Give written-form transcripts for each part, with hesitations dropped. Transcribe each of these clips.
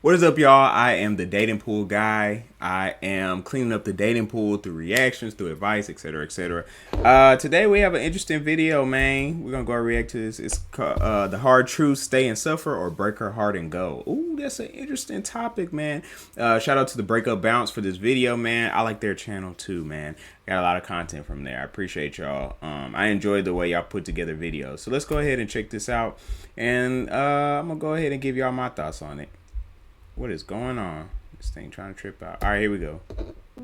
What is up, y'all? I am the dating pool guy. I am cleaning up the dating pool through reactions, through advice, etc., etc. Today we have an interesting video, man. We're gonna go react to this. It's called "The Hard Truth: Stay and Suffer, or Break Her Heart and Go." Ooh, that's an interesting topic, man. Shout out to the Breakup Bounce for this video, man. I like their channel too, man. Got a lot of content from there. I appreciate y'all. I enjoyed the way y'all put together videos. So let's go ahead and check this out, and I'm gonna go ahead and give y'all my thoughts on it. What is going on? This thing trying to trip out. All right, here we go.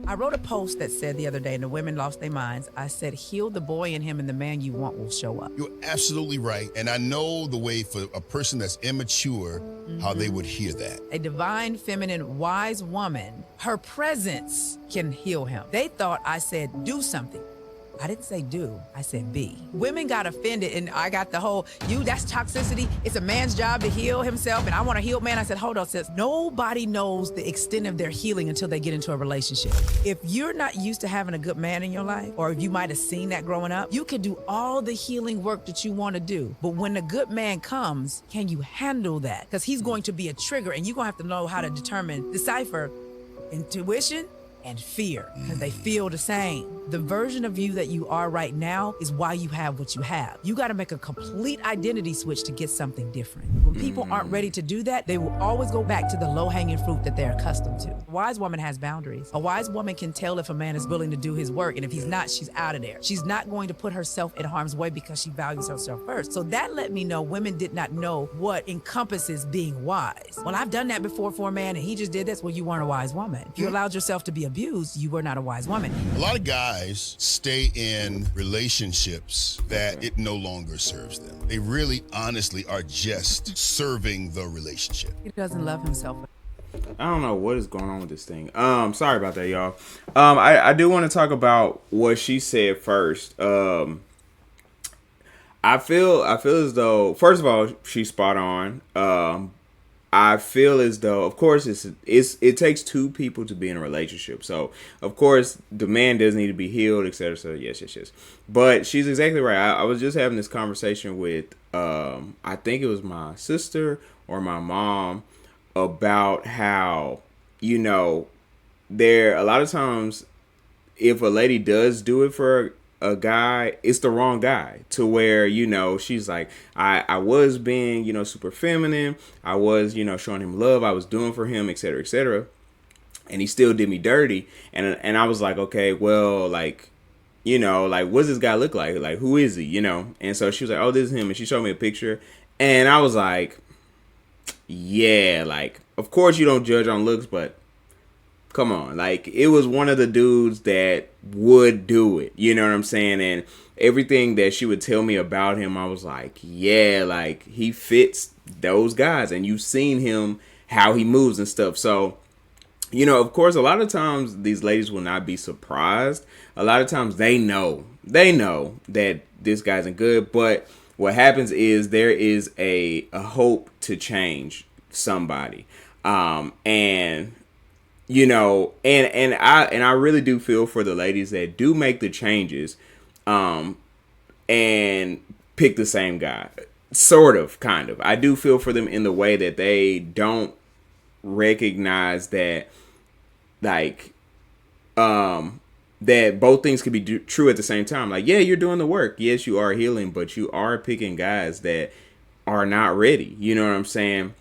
I wrote a post that said the other day, and the women lost their minds. I said, heal the boy in him, and the man you want will show up. You're absolutely right. And I know the way for a person that's immature, how they would hear that. A divine, feminine, wise woman, her presence can heal him. They thought I said, do something. I didn't say do, I said be. Women got offended, and I got the whole, that's toxicity. It's a man's job to heal himself, and I want a healed man. I said, hold on, sis. Nobody knows the extent of their healing until they get into a relationship. If you're not used to having a good man in your life, or if you might have seen that growing up, you can do all the healing work that you want to do. But when the good man comes, can you handle that? Because he's going to be a trigger, and you're going to have to know how to decipher intuition and fear, because they feel the same. The version of you that you are right now is why you have what you have. You got to make a complete identity switch to get something different. When people aren't ready to do that, they will always go back to the low-hanging fruit that they're accustomed to. A wise woman has boundaries. A wise woman can tell if a man is willing to do his work, and if he's not, she's out of there. She's not going to put herself in harm's way because she values herself first. So that let me know women did not know what encompasses being wise. Well, I've done that before for a man, and he just did this. Well, you weren't a wise woman. If you allowed yourself to be abused, you were not a wise woman. A lot of guys stay in relationships that it no longer serves them. They really, honestly are just serving the relationship. He doesn't love himself. I don't know what is going on with this thing. Sorry about that, y'all. I do want to talk about what she said first. I feel as though, first of all, she's spot on. I feel as though, of course, it takes two people to be in a relationship. So, of course, the man does need to be healed, etc. So, yes. But she's exactly right. I was just having this conversation with, I think it was my sister or my mom, about how, there a lot of times, if a lady does do it for a guy, it's the wrong guy, to where, she's like, I was being, super feminine. I was, showing him love. I was doing for him, etc., etc. And he still did me dirty. And I was like, okay, well, like, what does this guy look like? Like, who is he? And so she was like, oh, this is him. And she showed me a picture. And I was like, yeah, like, of course you don't judge on looks, but come on, like, it was one of the dudes that would do it, you know what I'm saying? And everything that she would tell me about him, I was like, yeah, like, he fits those guys, and you've seen him, how he moves and stuff. So, of course, a lot of times these ladies will not be surprised. A lot of times they know that this guy's isn't good, but what happens is there is a hope to change somebody. And I really do feel for the ladies that do make the changes, and pick the same guy, kind of. I do feel for them in the way that they don't recognize that, like, that both things could be true at the same time. Like, yeah, you're doing the work. Yes, you are healing, but you are picking guys that are not ready. You know what I'm saying?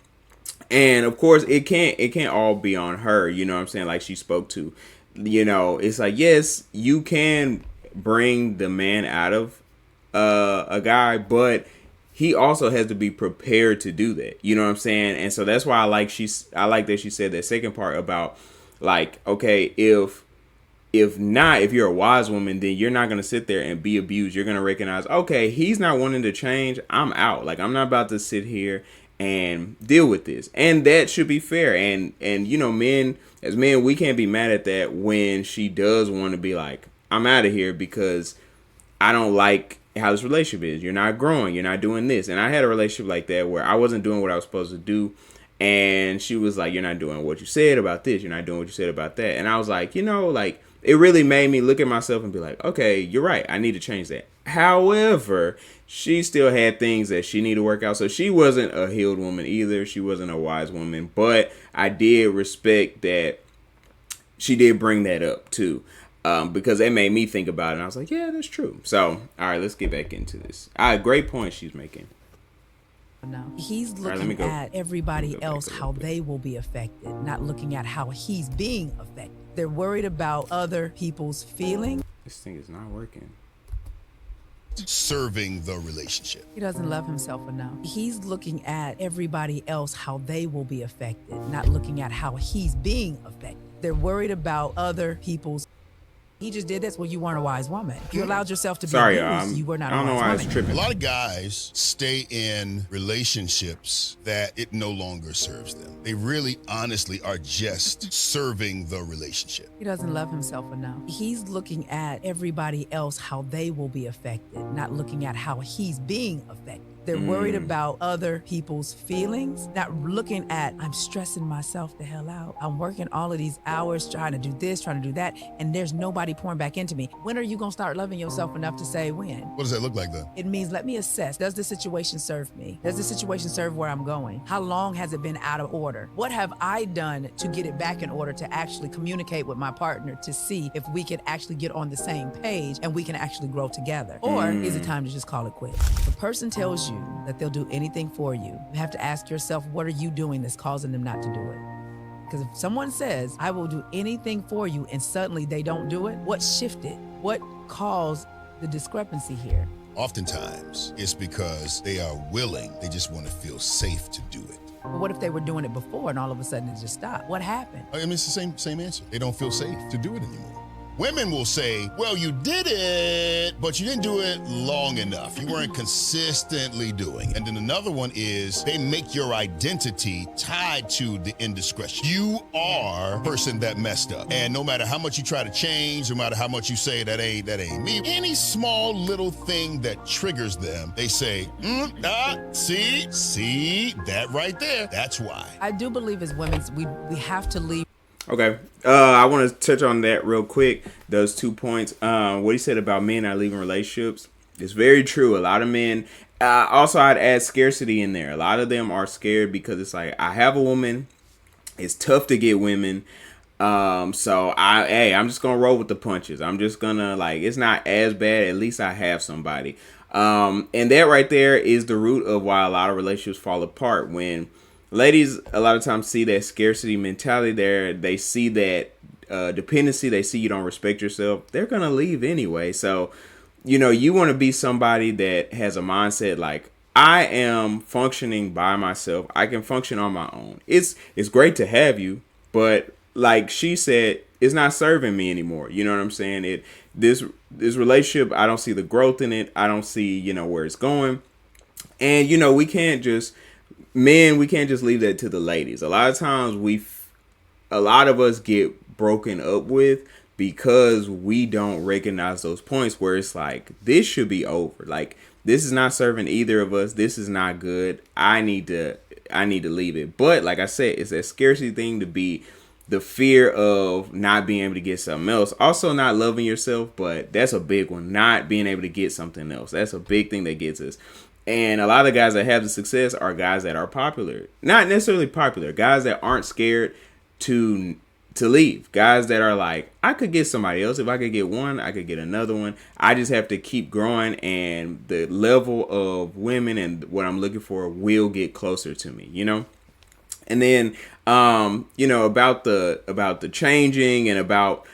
And of course, it can't all be on her, you know what I'm saying, like she spoke to. It's like, yes, you can bring the man out of a guy, but he also has to be prepared to do that. You know what I'm saying? And so that's why I like that she said that second part about, like, okay, if you're a wise woman, then you're not going to sit there and be abused. You're going to recognize, okay, he's not wanting to change. I'm out. Like, I'm not about to sit here and deal with this. And that should be fair. And men, as men, we can't be mad at that when she does want to be like, I'm out of here because I don't like how this relationship is. You're not growing. You're not doing this. And I had a relationship like that where I wasn't doing what I was supposed to do. And she was like, you're not doing what you said about this. You're not doing what you said about that. And I was like, like, it really made me look at myself and be like, okay, you're right. I need to change that. However, she still had things that she needed to work out. So she wasn't a healed woman either. She wasn't a wise woman. But I did respect that she did bring that up too. Because it made me think about it. And I was like, yeah, that's true. So, all right, let's get back into this. Great point she's making. No. He's looking let me at everybody else, how they will be affected, not looking at how he's being affected. They're worried about other people's feelings. This thing is not working. Serving the relationship. He doesn't love himself enough. He's looking at everybody else, how they will be affected, not looking at how he's being affected. They're worried about other people's. He just did this. Well, you weren't a wise woman. You allowed yourself to be abused. You were not a wise woman. I don't know why it's tripping. A lot of guys stay in relationships that it no longer serves them. They really, honestly are just serving the relationship. He doesn't love himself enough. He's looking at everybody else, how they will be affected, not looking at how he's being affected. They're worried about other people's feelings, not looking at, I'm stressing myself the hell out. I'm working all of these hours trying to do this, trying to do that, and there's nobody pouring back into me. When are you going to start loving yourself enough to say when? What does that look like then? It means let me assess. Does the situation serve me? Does the situation serve where I'm going? How long has it been out of order? What have I done to get it back in order to actually communicate with my partner to see if we can actually get on the same page and we can actually grow together? Or is it time to just call it quits? If a person tells you that they'll do anything for you, you have to ask yourself, what are you doing that's causing them not to do it? Because if someone says, I will do anything for you, and suddenly they don't do it, what shifted? What caused the discrepancy here? Oftentimes, it's because they are willing. They just want to feel safe to do it. But what if they were doing it before and all of a sudden it just stopped? What happened? I mean, it's the same answer. They don't feel safe to do it anymore. Women will say, well, you did it, but you didn't do it long enough. You weren't consistently doing. And then another one is they make your identity tied to the indiscretion. You are the person that messed up. And no matter how much you try to change, no matter how much you say that ain't me, any small little thing that triggers them, they say, see, that right there, that's why. I do believe as women, we have to leave. Okay. I want to touch on that real quick. Those 2 points. What he said about men not leaving relationships is very true. A lot of men, also I'd add scarcity in there. A lot of them are scared because it's like, I have a woman. It's tough to get women. So I'm just going to roll with the punches. I'm just going to it's not as bad. At least I have somebody. And that right there is the root of why a lot of relationships fall apart. When ladies a lot of times see that scarcity mentality there, they see that dependency, they see you don't respect yourself, they're going to leave anyway. So, you want to be somebody that has a mindset like, I am functioning by myself. I can function on my own. It's great to have you, but like she said, it's not serving me anymore. You know what I'm saying? This relationship, I don't see the growth in it. I don't see, where it's going. And, we can't just leave that to the ladies. A lot of times a lot of us get broken up with because we don't recognize those points where it's like, this should be over. Like, this is not serving either of us. This is not good. I need to leave it. But like I said, it's that scarcity thing to be the fear of not being able to get something else. Also not loving yourself, but that's a big one. Not being able to get something else. That's a big thing that gets us. And a lot of guys that have the success are guys that are popular. Not necessarily popular. Guys that aren't scared to leave. Guys that are like, I could get somebody else. If I could get one, I could get another one. I just have to keep growing, and the level of women and what I'm looking for will get closer to me, And then, about the changing and about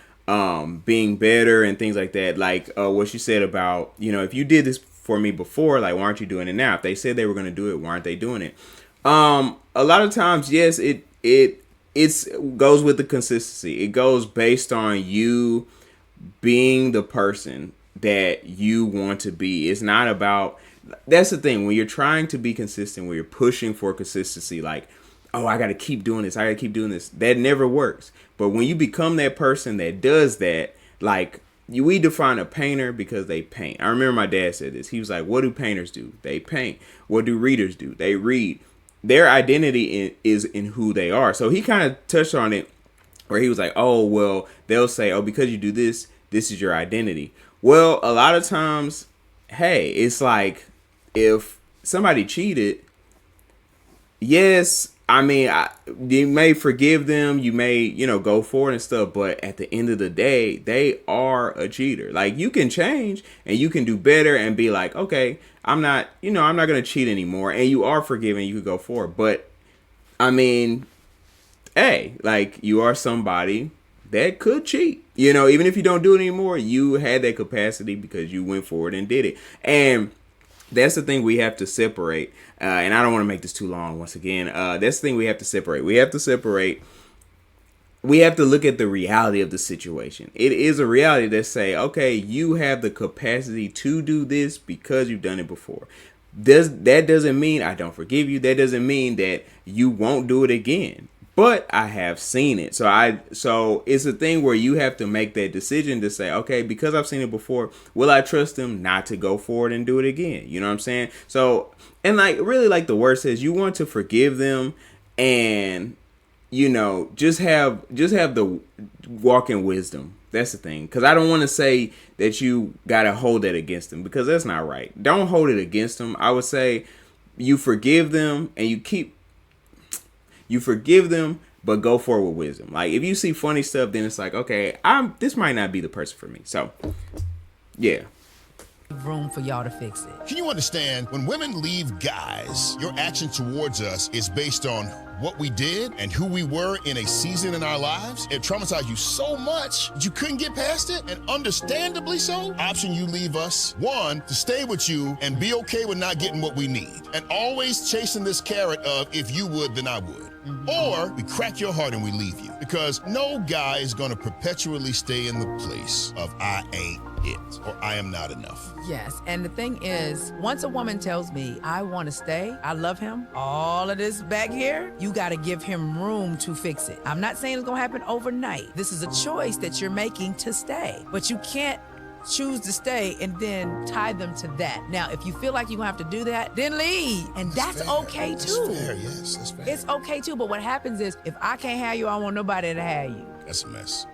being better and things like that. Like what she said about, if you did this for me before, like, why aren't you doing it now? If they said they were going to do it, why aren't they doing it? A lot of times, yes, it goes with the consistency. It goes based on you being the person that you want to be. It's not about, that's the thing, when you're trying to be consistent, when you're pushing for consistency, like, oh, I got to keep doing this, that never works. But when you become that person that does that, like, we define a painter because they paint. I remember my dad said this. He was like, what do painters do? They paint. What do readers do? They read. Their identity is in who they are. So he kind of touched on it where he was like, oh, well, they'll say, oh, because you do this, this is your identity. Well, a lot of times, hey, it's like if somebody cheated, yes, I mean, you may forgive them, you may, go forward and stuff, but at the end of the day, they are a cheater. Like, you can change and you can do better and be like, okay, I'm not going to cheat anymore. And you are forgiven, you could go forward. But, I mean, hey, like, you are somebody that could cheat. Even if you don't do it anymore, you had that capacity because you went forward and did it. And that's the thing we have to separate. And I don't want to make this too long once again. That's the thing we have to separate. We have to look at the reality of the situation. It is a reality that say, okay, you have the capacity to do this because you've done it before. That doesn't mean I don't forgive you. That doesn't mean that you won't do it again. But I have seen it. So it's a thing where you have to make that decision to say, okay, because I've seen it before, will I trust them not to go forward and do it again? You know what I'm saying? So, and like really like the word says, you want to forgive them and, just have the walk in wisdom. That's the thing. Because I don't want to say that you got to hold that against them because that's not right. Don't hold it against them. I would say you forgive them and you forgive them, but go forward with wisdom. Like if you see funny stuff, then it's like, okay, this might not be the person for me. So, yeah. Room for y'all to fix it. Can you understand when women leave guys, your action towards us is based on what we did and who we were in a season in our lives? It traumatized you so much that you couldn't get past it, and understandably so. Option you leave us, one, to stay with you and be okay with not getting what we need, and always chasing this carrot of if you would, then I would. Or we crack your heart and we leave you. Because no guy is going to perpetually stay in the place of I ain't it or I am not enough. Yes, and the thing is, once a woman tells me I want to stay, I love him, all of this back here, you got to give him room to fix it. I'm not saying it's going to happen overnight. This is a choice that you're making to stay, but you can't choose to stay and then tie them to that. Now, if you feel like you're gonna have to do that, then leave. And that's okay too. That's fair, yes, that's fair. It's okay too, but what happens is, if I can't have you, I want nobody to have you. That's a mess.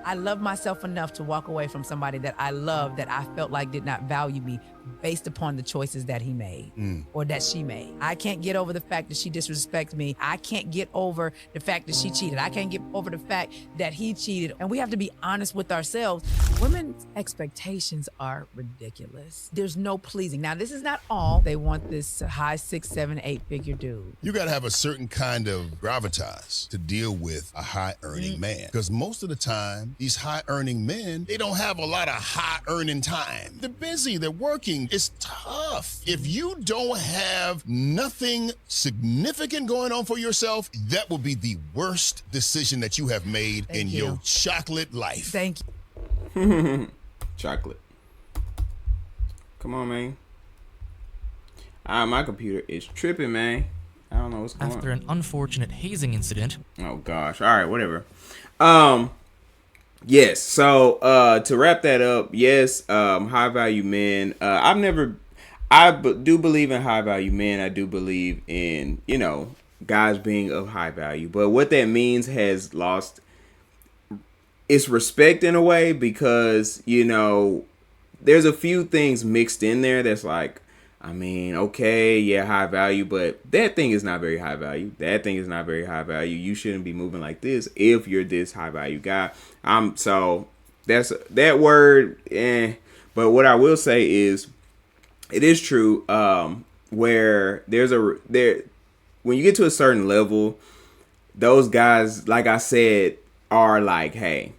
I love myself enough to walk away from somebody that I love, that I felt like did not value me based upon the choices that he made or that she made. I can't get over the fact that she disrespected me. I can't get over the fact that she cheated. I can't get over the fact that he cheated. And we have to be honest with ourselves. Women's expectations are ridiculous. There's no pleasing. Now, this is not all. They want this high 6, 7, 8 figure dude. You got to have a certain kind of gravitas to deal with a high earning man. Because most of the time, these high earning men, they don't have a lot of high earning time. They're busy, they're working. It's tough. If you don't have nothing significant going on for yourself, that will be the worst decision that you have made in your chocolate life. Thank you. Chocolate. Come on, man. My computer is tripping, man. I don't know what's going on. After an unfortunate hazing incident. Oh, gosh. All right, whatever. Yes, so to wrap that up, yes, high value men. I do believe in high value men. I do believe in, guys being of high value. But what that means has lost its respect in a way because, there's a few things mixed in there that's like, I mean, okay, yeah, high value, but that thing is not very high value. That thing is not very high value. You shouldn't be moving like this if you're this high value guy. So that's that word. But what I will say is, it is true. Where when you get to a certain level, those guys, like I said, are like, hey,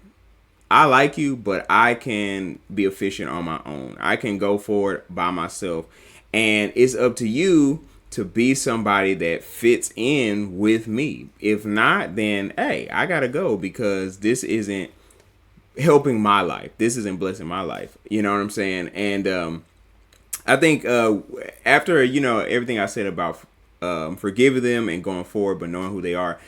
I like you, but I can be efficient on my own. I can go forward by myself. And it's up to you to be somebody that fits in with me. If not, then, hey, I got to go because this isn't helping my life. This isn't blessing my life. You know what I'm saying? And I think after, everything I said about forgiving them and going forward, but knowing who they are,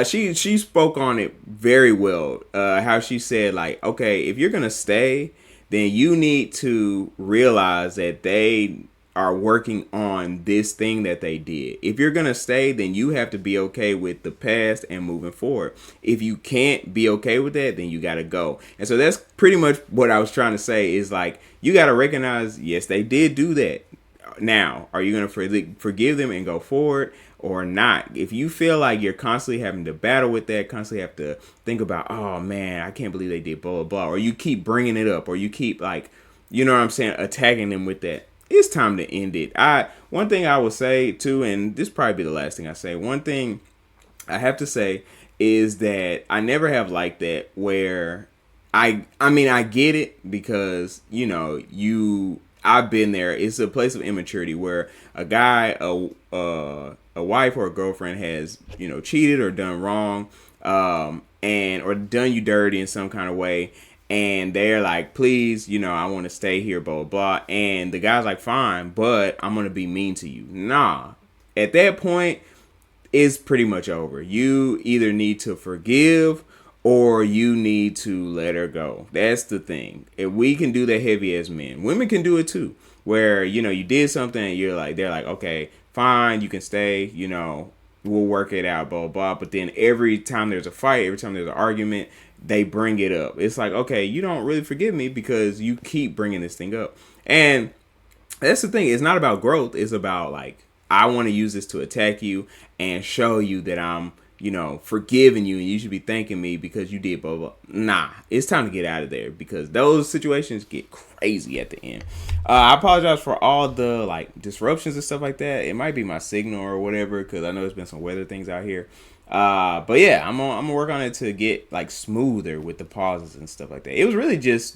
she spoke on it very well. How she said, like, okay, if you're going to stay, then you need to realize that they are working on this thing that they did. If you're going to stay, then you have to be okay with the past and moving forward. If you can't be okay with that, then you got to go. And so that's pretty much what I was trying to say is like, you got to recognize, yes, they did do that. Now, are you going to forgive them and go forward or not? If you feel like you're constantly having to battle with that, constantly have to think about, oh man, I can't believe they did blah, blah, blah, or you keep bringing it up, or you keep like, you know what I'm saying, attacking them with that, it's time to end it. One thing I will say too, and this probably be the last thing I say, one thing I have to say is that I never have liked that where I mean, I get it because, you know, I've been there. It's a place of immaturity where a guy, a wife or a girlfriend has, you know, cheated or done wrong, and or done you dirty in some kind of way, and they're like, please, you know, I want to stay here, blah, blah, blah. And the guy's like, fine, but I'm going to be mean to you. Nah. At that point, it's pretty much over. You either need to forgive or you need to let her go. That's the thing. If we can do that heavy as men, women can do it too. Where, you know, you did something and they're like, okay, fine, you can stay, you know, we'll work it out, blah, blah. But then every time there's a fight, every time there's an argument, they bring it up. It's like, okay, you don't really forgive me because you keep bringing this thing up. And that's the thing. It's not about growth. It's about like, I want to use this to attack you and show you that I'm, you know, forgiving you and you should be thanking me because you did blah, blah. Nah, it's time to get out of there because those situations get crazy at the end. I apologize for all the like disruptions and stuff like that. It might be my signal or whatever because I know there's been some weather things out here. But yeah, I'm gonna work on it to get like smoother with the pauses and stuff like that. It was really this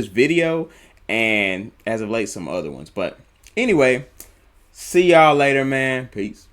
video and as of late some other ones. But anyway, see y'all later, man. Peace.